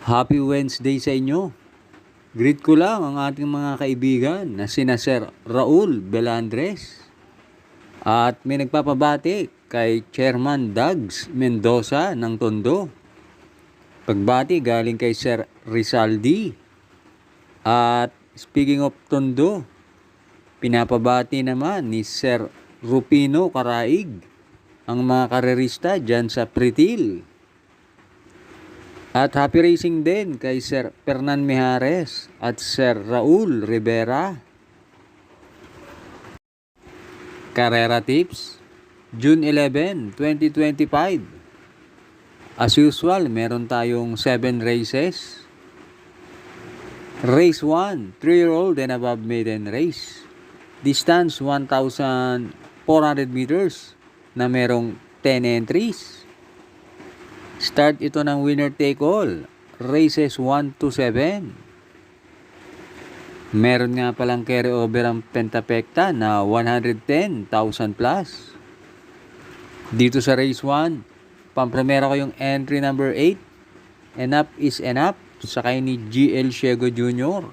Happy Wednesday sa inyo. Greet ko lang ang ating mga kaibigan na sina Sir Raul Belandres at may nagpapabati kay Chairman Dags Mendoza ng Tondo. Pagbati galing kay Sir Rizaldi. At speaking of Tondo, pinapabati naman ni Sir Rupino Karaig ang mga karerista dyan sa Pritil. At happy racing din kay Sir Fernan Mijares at Sir Raul Rivera. Carrera Tips, June 11, 2025. As usual, meron tayong 7 races. Race 1, 3-year-old and above maiden race. Distance 1,400 meters na merong 10 entries. Start ito ng winner take all, races 1 to 7. Meron nga palang carry over ang Pentapecta na 110,000 plus. Dito sa race 1, pampremera ko yung entry number 8, Enough is Enough, sakay ni GL Ciego Jr.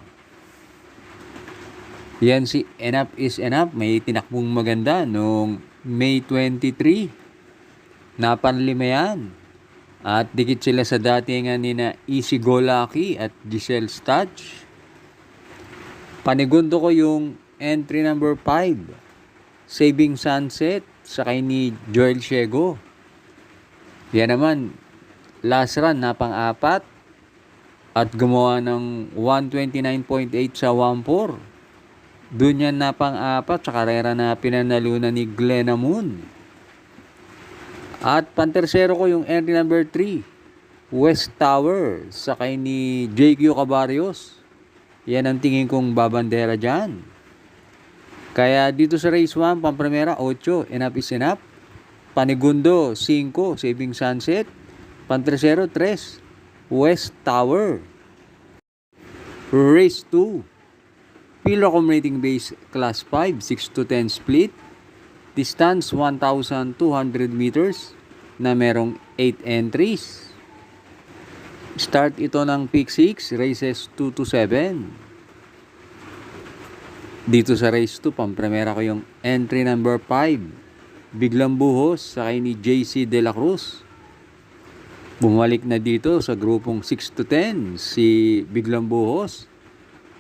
Yan si Enough is Enough, may tinakbong maganda noong May 23. Napanlima yan. At dikit sila sa datingan ni na Easy Go Lucky at Giselle Stutch. Panigundo ko yung entry number 5, Saving Sunset, sakay ni Joel Ciego. Yan naman, last run na pang-apat at gumawa ng 129.8 sa 1-4. Doon yan na pang-apat sa karera na pinanalunan ni Glenna Moon. At pantersero ko yung entry number 3, West Tower, sakay ni JQ Cabarrios. Yan ang tingin kong babandera dyan. Kaya dito sa race 1, pampremera 8, Enough is Enough. Panigundo 5, Saving Sunset. Pantersero 3, West Tower. Race 2, Pilracom Rating Base Class 5, 6 to 10 split. Distance 1,200 meters na merong 8 entries. Start ito ng Peak 6, races 2 to 7. Dito sa race 2, pampremera ko yung entry number 5, Biglang Buhos, sakay ni JC De La Cruz. Bumalik na dito sa grupong 6 to 10 si Biglang Buhos.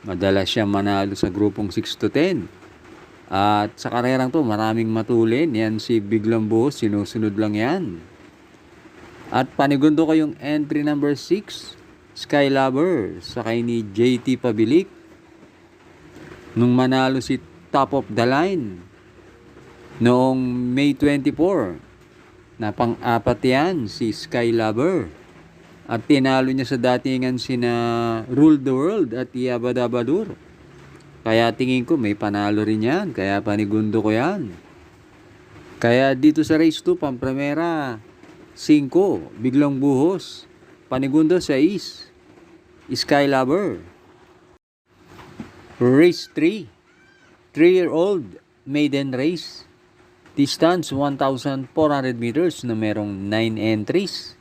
Madalas siya manalo sa grupong 6 to 10. At sa karerang to, maraming matulin. Yan si Biglang Buhos, sinusunod lang yan. At panigundo ko yung entry number 6, Sky Lover, sakay ni JT Pabilik. Nung manalo si Top of the Line noong May 24, na pang-apat yan si Sky Lover. At tinalo niya sa datingan sina Rule the World at Yabadabadur. Kaya tingin ko may panalo rin yan. Kaya panigundo ko yan. Kaya dito sa race 2, pampremera 5, Biglang Buhos. Panigundo 6, Sky Lover. Race 3, 3-year-old maiden race. Distance 1,400 meters na merong 9 entries.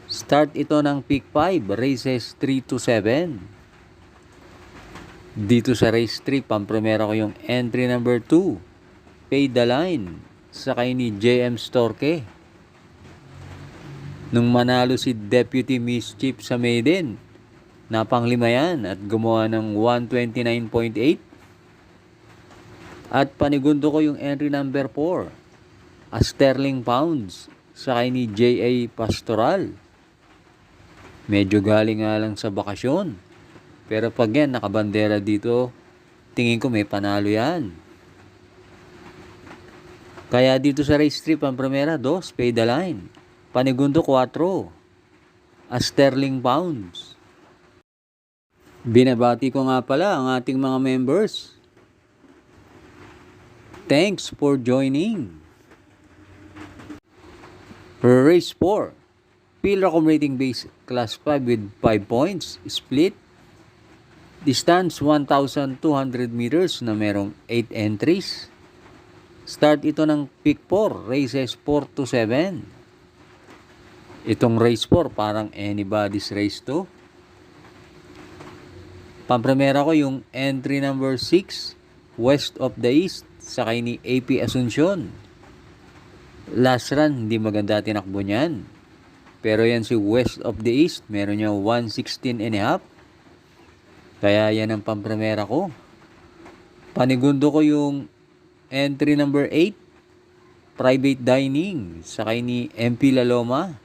Start ito ng Peak 5, races 3 to 7. Dito sa race 3, pampremera ko yung entry number 2, Pay the Line, sakay ni JM Storke. Nung manalo si Deputy Mischief sa maiden, napanglima yan at gumawa ng 129.8. At panigundo ko yung entry number 4, A Sterling Pounds, sakay ni J.A. Pastoral. Medyo galing nga lang sa bakasyon. Pero pag yan nakabandera dito, tingin ko may panalo yan. Kaya dito sa race 3, pampremera 2, Pay the Line. Panigundo 4, A Sterling Pounds. Binabati ko nga pala ang ating mga members. Thanks for joining. Race 4, Pilracom Rating Base Class 5 with 5 points, split. Distance 1,200 meters na merong 8 entries. Start ito ng Peak 4, races 4 to 7. Itong race 4, parang anybody's race to. Pampremera ko yung entry number 6, West of the East, sakay ni AP Asuncion. Last run, hindi maganda tinakbo niyan. Pero yan si West of the East, meron niya 116 and a half. Kaya yan ang pampremera ko. Panigundo ko yung entry number 8, Private Dining, sakay ni MP Laloma.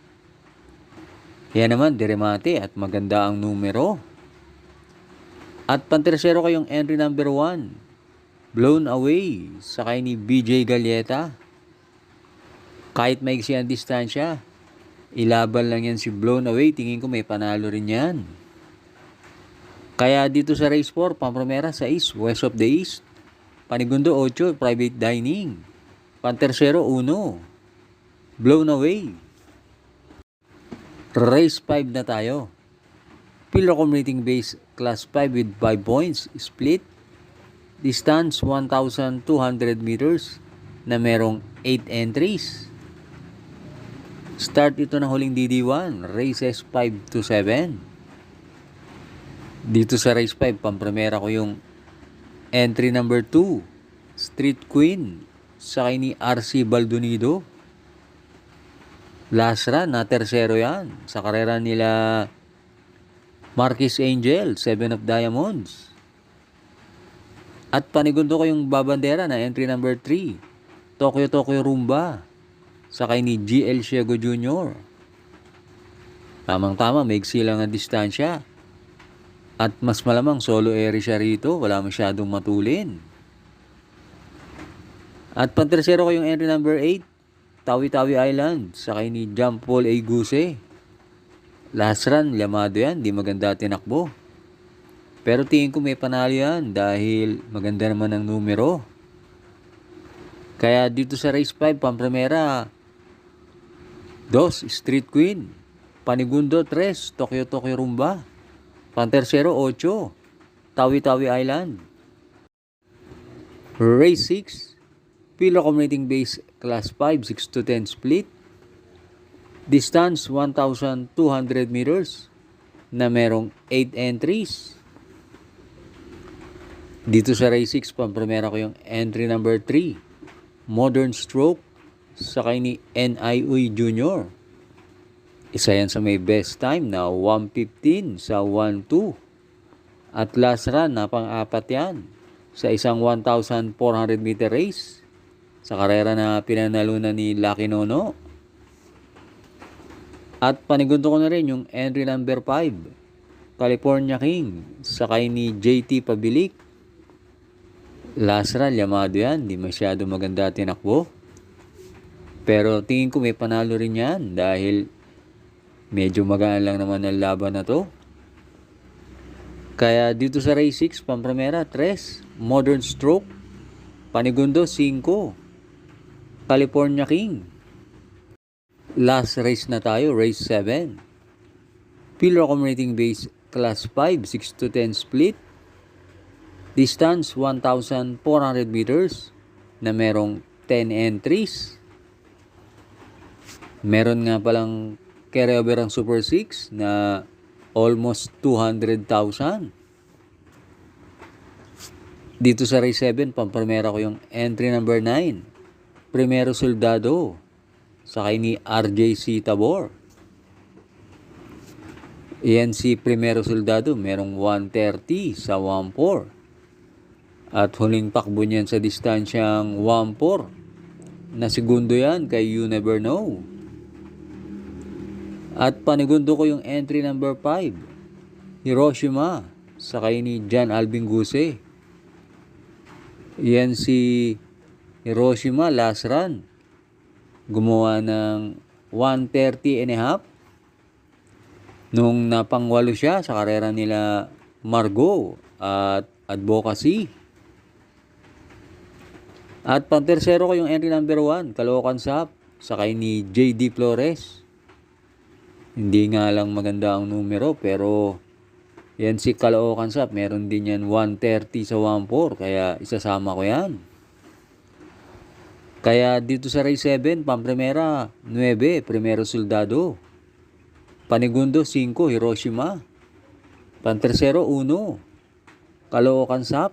Yan naman, diremate at maganda ang numero. At pantersero ko yung entry number 1, Blown Away, sakay ni BJ Galieta. Kahit maiksi ang distansya, ilaban lang yan si Blown Away. Tingin ko may panalo rin yan. Kaya dito sa race 4, pampremera 6, West of the East. Panigundo 8, Private Dining. Pantersero 1, Blown Away. Race 5 na tayo. Pilrocom rating base class 5 with 5 points, split. Distance 1,200 meters na merong 8 entries. Start ito ng huling DD1, races 5 to 7. Dito sa race 5, pampremera ko yung entry number 2, Street Queen, sakay ni RC Baldonido. Last run, na tersero yan sa karera nila Marquis Angel, 7 of Diamonds. At panigundo ko yung babandera na entry number 3, Tokyo Rumba, sakay ni GL Ciego Jr. Tamang-tama, maigsi lang ang distansya. At mas malamang solo area siya rito, wala masyadong matulin. At pantersero ko yung entry number 8, Tawi-Tawi Island, sakay ni John Paul A. Guse. Last run, lamado yan, di maganda tinakbo. Pero tingin ko may panalo yan dahil maganda naman ang numero. Kaya dito sa race 5, pampremera 2, Street Queen. Panigundo 3, Tokyo Rumba. Pantersero 8, Tawi-Tawi Island. Race 6, Pilrocom rating base class 5, 6 to 10 split. Distance 1,200 meters na merong 8 entries. Dito sa race 6, pampremera ko yung entry number 3, Modern Stroke, sakay ni N.I. Uy Jr. Isa yan sa may best time na 1:15 sa 1:2. At last run na pang-apat yan sa isang 1,400 meter race sa karera na pinanalunan ni Lucky Nono. At panigundo ko na rin yung entry number 5, California King, sakay ni JT Pabilik. Last run, lamado yan, di masyado maganda tinakbo. Pero tingin ko may panalo rin yan dahil medyo magaan lang naman ang laban na to. Kaya dito sa race 6, pampremera 3, Modern Stroke. Panigundo 5, California King. Last race na tayo, race 7. Pilrocom rating base class 5, 6 to 10 split. Distance 1,400 meters na merong 10 entries. Meron nga palang carryover ang Super 6 na almost 200,000. Dito sa race 7, pampremera ko yung entry number 9, Primero Soldado, sakay ni RJC Tabor. Iyan si Primero Soldado, merong 130 sa 1.4. At huling takbo niyan sa distansyang 1.4. Na segundo yan kay You Never Know. At panigundo ko yung entry number 5, Hiroshima, sakay ni John Alvin Guse. Iyan si Hiroshima, last run, gumawa ng 130 and a half nung napangwalo siya sa karera nila Margo at Advocacy. At pantersero ko yung entry number 1, Caloocan Sap, sakay ni JD Flores. Hindi nga lang maganda ang numero, pero yan si Caloocan Sap, meron din yan 130 sa 1.4, kaya isasama ko yan. Kaya dito sa race 7, pampremera 9, Primero Soldado, Panigundo 5, Hiroshima. Pantersero 1, Caloocan Sap.